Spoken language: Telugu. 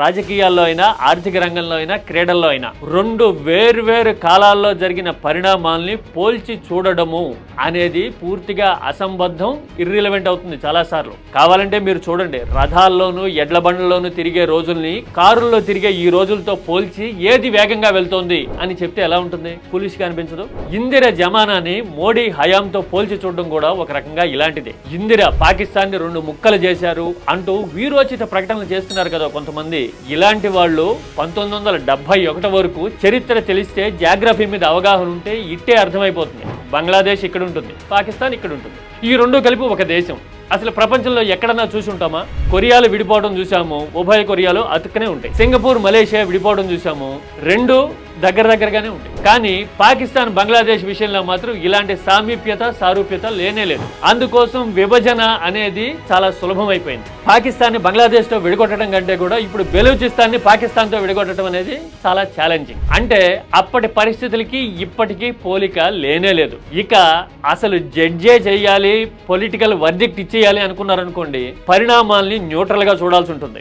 రాజకీయాల్లో అయినా, ఆర్థిక రంగంలో అయినా, క్రీడల్లో అయినా రెండు వేర్వేరు కాలాల్లో జరిగిన పరిణామాల్ని పోల్చి చూడడము అనేది పూర్తిగా అసంబద్ధం, ఇర్రిలవెంట్ అవుతుంది చాలాసార్లు. కావాలంటే మీరు చూడండి, రథాల్లోనూ ఎడ్ల బండ్లలోనూ తిరిగే రోజుల్ని కారుల్లో తిరిగే ఈ రోజులతో పోల్చి ఏది వేగంగా వెళ్తోంది అని చెప్తే ఎలా ఉంటుంది? ఫులిష్గా అనిపించదు? ఇందిర జమానాని మోడీ హయాంతో పోల్చి చూడడం కూడా ఒక రకంగా ఇలాంటిదే. ఇందిర పాకిస్తాన్ని 2 ముక్కలు చేశారు అంటూ వీరోచిత ప్రకటనలు చేస్తున్నారు కదా కొంతమంది. ఇలాంటి వాళ్ళు 1971 వరకు చరిత్ర తెలిస్తే, జాగ్రఫీ మీద అవగాహన ఉంటే ఇట్టే అర్థమైపోతుంది. బంగ్లాదేశ్ ఇక్కడ ఉంటుంది, పాకిస్తాన్ ఇక్కడ ఉంటుంది. ఈ రెండు కలిపి ఒక దేశం. అసలు ప్రపంచంలో ఎక్కడన్నా చూసి ఉంటామా? కొరియాలు విడిపోవడం చూసాము, ఉభయ కొరియాలు అతుక్కనే ఉంటాయి. సింగపూర్, మలేషియా విడిపోవడం చూసాము, రెండు దగ్గరగానే ఉంటాయి. కానీ పాకిస్తాన్, బంగ్లాదేశ్ విషయంలో మాత్రం ఇలాంటి సామీప్యత, సారూప్యత లేనే లేదు. అందుకోసం విభజన అనేది చాలా సులభమైపోయింది. పాకిస్తాన్ ని బంగ్లాదేశ్ తో విడగొట్టడం కంటే కూడా ఇప్పుడు బెలూచిస్తాన్ ని పాకిస్తాన్ తో విడగొట్టడం అనేది చాలా ఛాలెంజింగ్. అంటే అప్పటి పరిస్థితులకి ఇప్పటికీ పోలిక లేనే లేదు. ఇక అసలు జడ్జే చేయాలి, పొలిటికల్ వర్డిక్ట్ ఇచ్చేయాలి అనుకున్నారనుకోండి, పరిణామాల్ని న్యూట్రల్ గా చూడాల్సి ఉంటుంది.